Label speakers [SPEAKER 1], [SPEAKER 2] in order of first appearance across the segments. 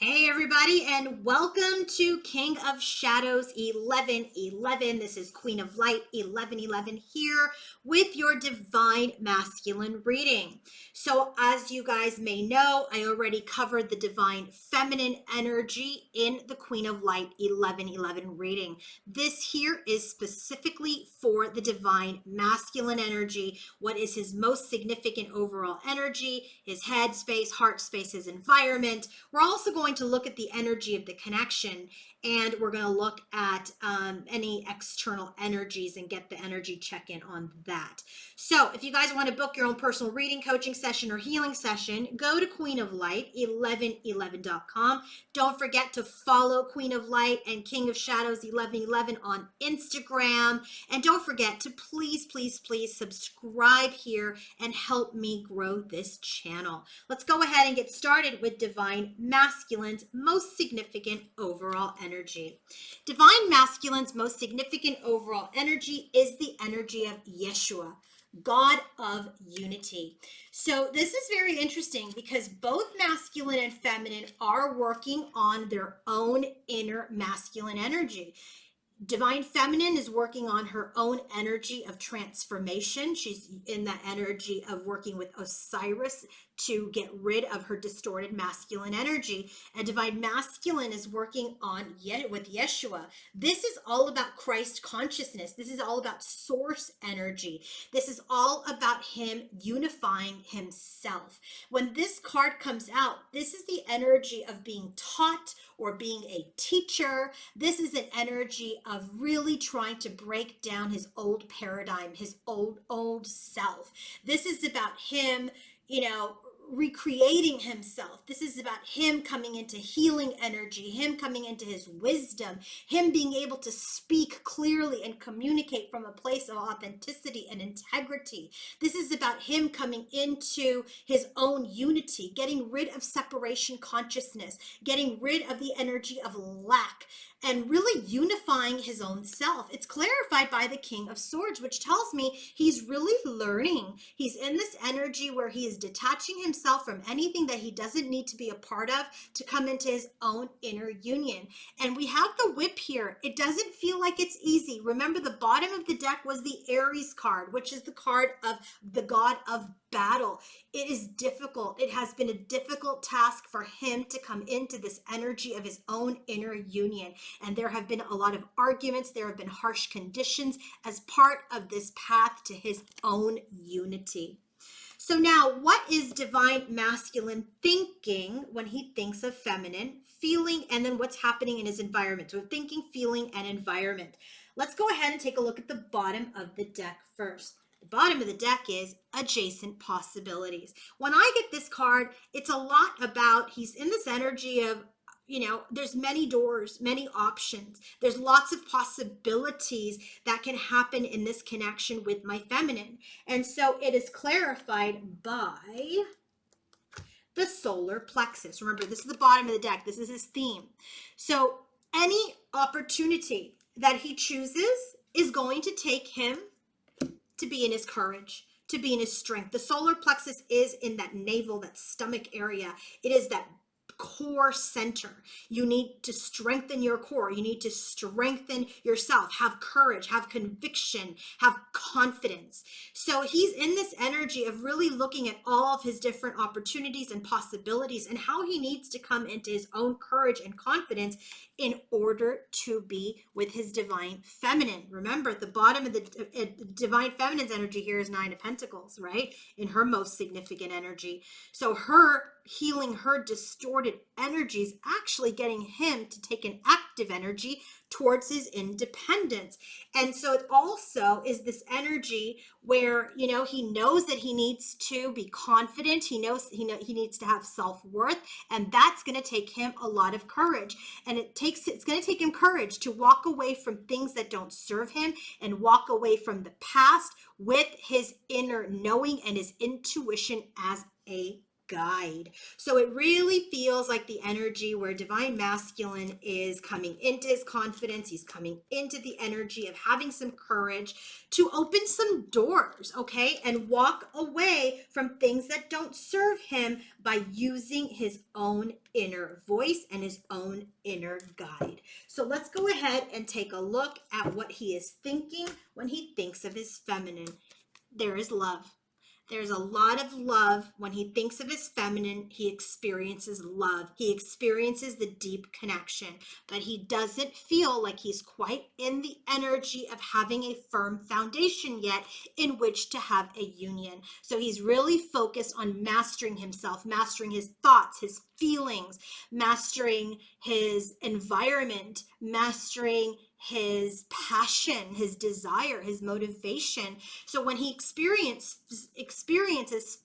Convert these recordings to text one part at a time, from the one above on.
[SPEAKER 1] Hey everybody, and welcome to King of Shadows 1111. This is Queen of Light 1111 here with your divine masculine reading. So as you guys may know, I already covered the divine feminine energy in the Queen of Light 1111 reading. This here is specifically for the divine masculine energy. What is his most significant overall energy, his head space, heart space, his environment. We're also going to look at the energy of the connection, and we're going to look at any external energies and get the energy check in on that. So if you guys want to book your own personal reading, coaching session, or healing session, go to Queen of Light 1111.com. Don't forget to follow Queen of Light and King of Shadows 1111 on Instagram. And don't forget to please subscribe here and help me grow this channel. Let's go ahead and get started with Divine Masculine's most significant overall energy. Divine Masculine's most significant overall energy is the energy of Yeshua, God of unity. So this is very interesting because both masculine and feminine are working on their own inner masculine energy. Divine Feminine is working on her own energy of transformation. She's in that energy of working with Osiris to get rid of her distorted masculine energy. And Divine Masculine is working on with Yeshua. This is all about Christ consciousness. This is all about source energy. This is all about him unifying himself. When this card comes out, this is the energy of being taught or being a teacher. This is an energy of really trying to break down his old paradigm, his old self. This is about him, recreating himself. This is about him coming into healing energy, him coming into his wisdom, him being able to speak clearly and communicate from a place of authenticity and integrity. This is about him coming into his own unity, getting rid of separation consciousness, getting rid of the energy of lack, and really unifying his own self. It's clarified by the King of Swords, which tells me he's really learning. He's in this energy where he is detaching himself from anything that he doesn't need to be a part of to come into his own inner union. And we have the whip here. It doesn't feel like it's easy. Remember, the bottom of the deck was the Aries card, which is the card of the god of battle. It is difficult. It has been a difficult task for him to come into this energy of his own inner union. And there have been a lot of arguments. There have been harsh conditions as part of this path to his own unity. So now, what is divine masculine thinking when he thinks of feminine, feeling, and then what's happening in his environment? So thinking, feeling, and environment. Let's go ahead and take a look at the bottom of the deck first. The bottom of the deck is adjacent possibilities. When I get this card, it's a lot about, he's in this energy of, there's many doors, many options. There's lots of possibilities that can happen in this connection with my feminine. And so it is clarified by the solar plexus. Remember, this is the bottom of the deck. This is his theme. So any opportunity that he chooses is going to take him to be in his courage, to be in his strength. The solar plexus is in that navel, that stomach area. It is that core center. You need to strengthen your core. You need to strengthen yourself. Have courage, have conviction, have confidence. So he's in this energy of really looking at all of his different opportunities and possibilities and how he needs to come into his own courage and confidence in order to be with his divine feminine. Remember, at the bottom of the divine feminine's energy here is Nine of Pentacles, right? In her most significant energy. So her healing her distorted energies, actually getting him to take an active energy towards his independence. And so it also is this energy where, he knows that he needs to be confident. He knows he needs to have self-worth, and that's going to take him a lot of courage. And it's going to take him courage to walk away from things that don't serve him and walk away from the past with his inner knowing and his intuition as a guide. So it really feels like the energy where divine masculine is coming into his confidence. He's coming into the energy of having some courage to open some doors, okay? And walk away from things that don't serve him by using his own inner voice and his own inner guide. So let's go ahead and take a look at what he is thinking when he thinks of his feminine. There is love. There's a lot of love. When he thinks of his feminine, he experiences love. He experiences the deep connection, but he doesn't feel like he's quite in the energy of having a firm foundation yet in which to have a union. So he's really focused on mastering himself, mastering his thoughts, his feelings, mastering his environment, mastering his passion, his desire, his motivation. So when he experiences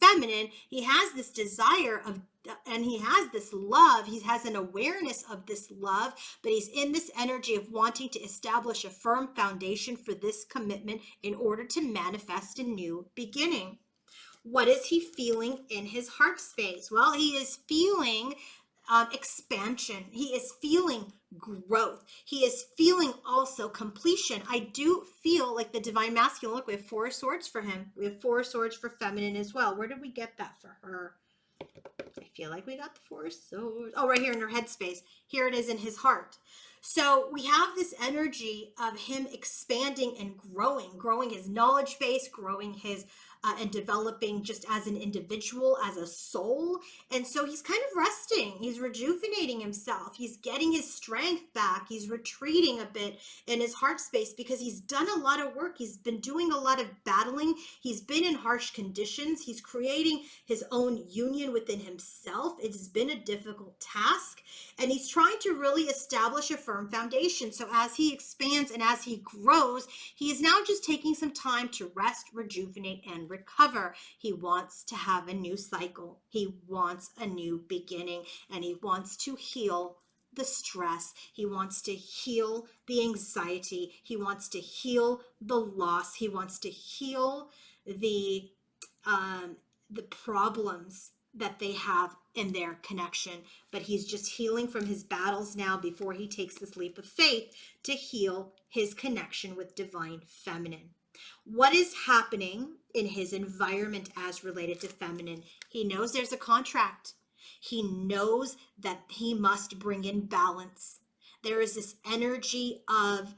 [SPEAKER 1] feminine, he has this desire of, and he has this love, he has an awareness of this love, but he's in this energy of wanting to establish a firm foundation for this commitment in order to manifest a new beginning. What is he feeling in his heart space? Well, he is feeling expansion. He is feeling growth. He is feeling also completion. I do feel like the divine masculine. Look, we have 4 swords for him. We have 4 swords for feminine as well. Where did we get that for her? I feel like we got the 4 swords. Oh, right here in her headspace. Here it is in his heart. So we have this energy of him expanding and growing his knowledge base, growing his and developing just as an individual, as a soul. And so he's kind of resting. He's rejuvenating himself. He's getting his strength back. He's retreating a bit in his heart space because he's done a lot of work. He's been doing a lot of battling. He's been in harsh conditions. He's creating his own union within himself. It has been a difficult task. And he's trying to really establish a firm foundation. So as he expands and as he grows, he is now just taking some time to rest, rejuvenate, and recover. He wants to have a new cycle. He wants a new beginning, and he wants to heal the stress. He wants to heal the anxiety. He wants to heal the loss. He wants to heal the problems that they have in their connection. But he's just healing from his battles now before he takes this leap of faith to heal his connection with divine feminine. What is happening in his environment as related to feminine? He knows there's a contract. He knows that he must bring in balance. There is this energy of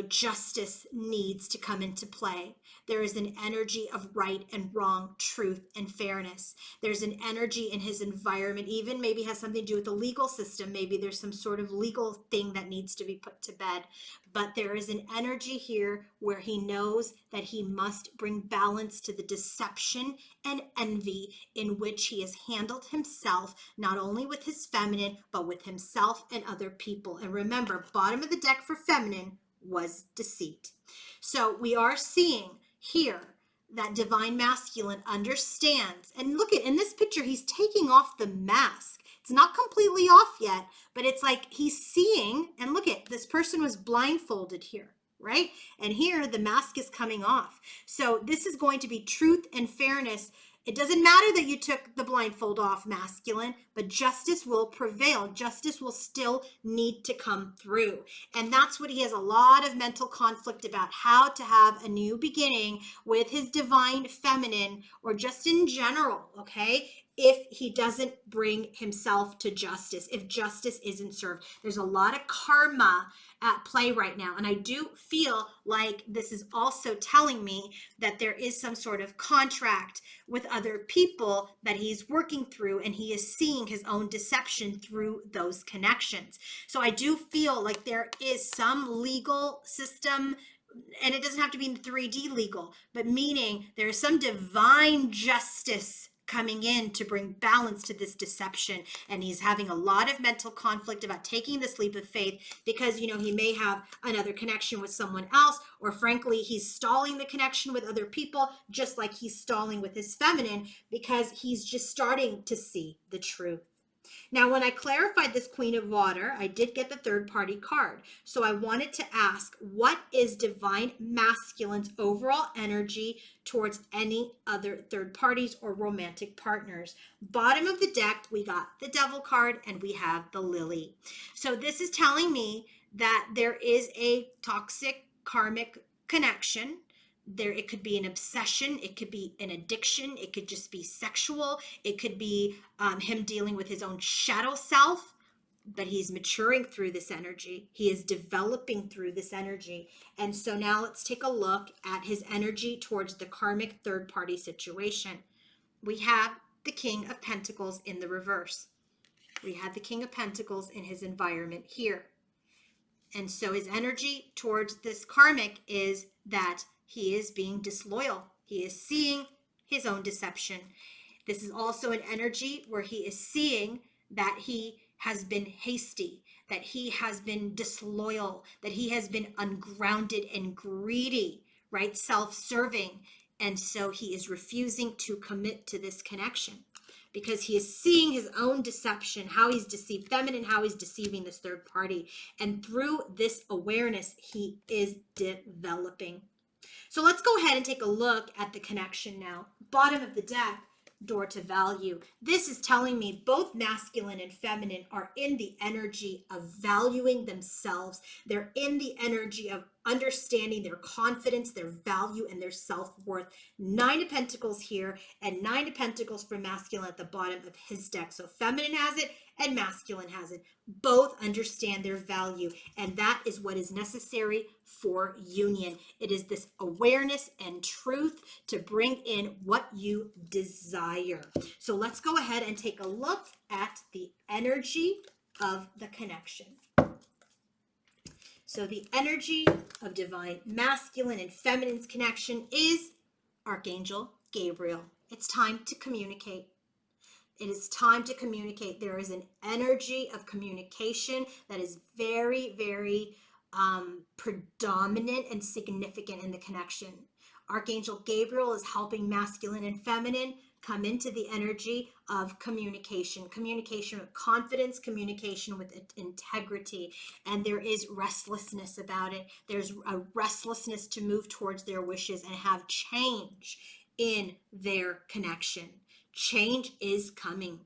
[SPEAKER 1] justice needs to come into play. There is an energy of right and wrong, truth and fairness. There's an energy in his environment, even maybe has something to do with the legal system. Maybe there's some sort of legal thing that needs to be put to bed. But there is an energy here where he knows that he must bring balance to the deception and envy in which he has handled himself, not only with his feminine, but with himself and other people. And remember, bottom of the deck for feminine was deceit. So we are seeing here that divine masculine understands. And look at, in this picture, he's taking off the mask. It's not completely off yet, but it's like he's seeing, and look at, this person was blindfolded here, right? And here the mask is coming off. So this is going to be truth and fairness. It doesn't matter that you took the blindfold off, masculine, but justice will prevail. Justice will still need to come through. And that's what he has a lot of mental conflict about, how to have a new beginning with his divine feminine, or just in general, okay? If he doesn't bring himself to justice, if justice isn't served. There's a lot of karma at play right now. And I do feel like this is also telling me that there is some sort of contract with other people that he's working through, and he is seeing his own deception through those connections. So I do feel like there is some legal system, and it doesn't have to be in 3D legal, but meaning there is some divine justice coming in to bring balance to this deception. And he's having a lot of mental conflict about taking this leap of faith because, he may have another connection with someone else, or frankly, he's stalling the connection with other people, just like he's stalling with his feminine, because he's just starting to see the truth. Now, when I clarified this Queen of Water, I did get the third party card. So I wanted to ask, what is divine masculine's overall energy towards any other third parties or romantic partners? Bottom of the deck, we got the Devil card and we have the Lily. So this is telling me that there is a toxic karmic connection. There, it could be an obsession, it could be an addiction, it could just be sexual, it could be him dealing with his own shadow self, but he's maturing through this energy. He is developing through this energy. And so now let's take a look at his energy towards the karmic third party situation. We have the King of Pentacles in the reverse. We have the King of Pentacles in his environment here. And so his energy towards this karmic is that he is being disloyal. He is seeing his own deception. This is also an energy where he is seeing that he has been hasty, that he has been disloyal, that he has been ungrounded and greedy, right? Self-serving. And so he is refusing to commit to this connection because he is seeing his own deception, how he's deceived feminine, how he's deceiving this third party. And through this awareness, he is developing. So let's go ahead and take a look at the connection now. Bottom of the deck, door to value. This is telling me both masculine and feminine are in the energy of valuing themselves. They're in the energy of understanding their confidence, their value, and their self-worth. 9 of Pentacles here and 9 of Pentacles for masculine at the bottom of his deck. So feminine has it and masculine has it. Both understand their value, and that is what is necessary for union. It is this awareness and truth to bring in what you desire. So let's go ahead and take a look at the energy of the connection. So the energy of divine masculine and feminine's connection is Archangel Gabriel. It's time to communicate. It is time to communicate. There is an energy of communication that is very, very predominant and significant in the connection. Archangel Gabriel is helping masculine and feminine come into the energy of communication with confidence, communication with integrity. And there is restlessness about it. There's a restlessness to move towards their wishes and have change in their connection. Change is coming.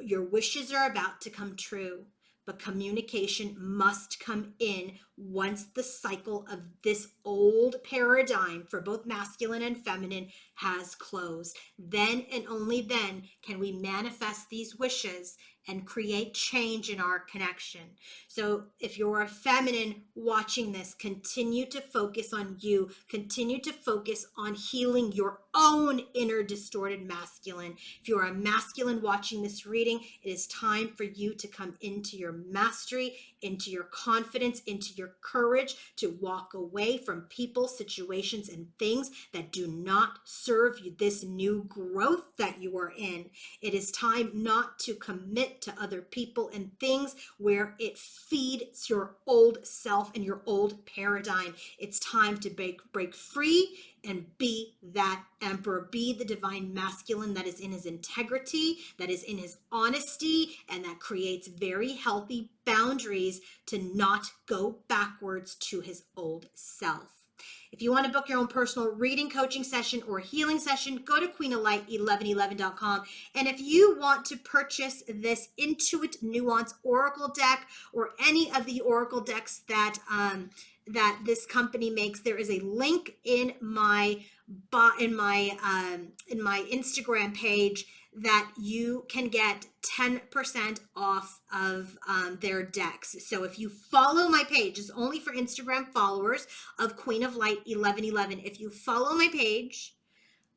[SPEAKER 1] Your wishes are about to come true, but communication must come in once the cycle of this old paradigm for both masculine and feminine has closed. Then and only then can we manifest these wishes and create change in our connection. So if you're a feminine watching this, continue to focus on you. Continue to focus on healing your own inner distorted masculine. If you're a masculine watching this reading, it is time for you to come into your mastery, into your confidence, into your courage to walk away from people, situations, and things that do not serve you, this new growth that you are in. It is time not to commit to other people and things where it feeds your old self and your old paradigm. It's time to break free and be that emperor, be the divine masculine that is in his integrity, that is in his honesty, and that creates very healthy boundaries to not go backwards to his old self. If you want to book your own personal reading, coaching session, or healing session, go to queenoflight1111.com. And if you want to purchase this Intuit Nuance Oracle deck or any of the Oracle decks that this company makes, there is a link in my Instagram page that you can get 10% off of their decks. So if you follow my page, it's only for Instagram followers of Queen of Light 1111. If you follow my page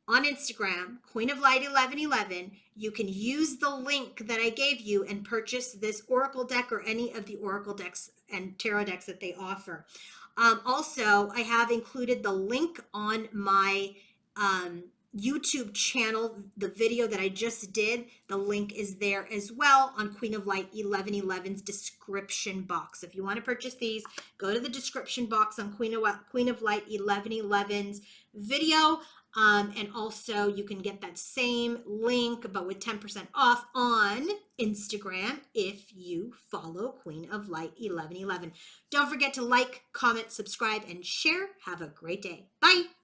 [SPEAKER 1] on Instagram, Queen of Light 1111, you can use the link that I gave you and purchase this Oracle deck or any of the Oracle decks and tarot decks that they offer. Also, I have included the link on my YouTube channel, the video that I just did, the link is there as well on Queen of Light 1111's description box. If you want to purchase these, go to the description box on Queen of Light 1111's video. And also you can get that same link, but with 10% off on Instagram if you follow Queen of Light 1111. Don't forget to like, comment, subscribe, and share. Have a great day. Bye.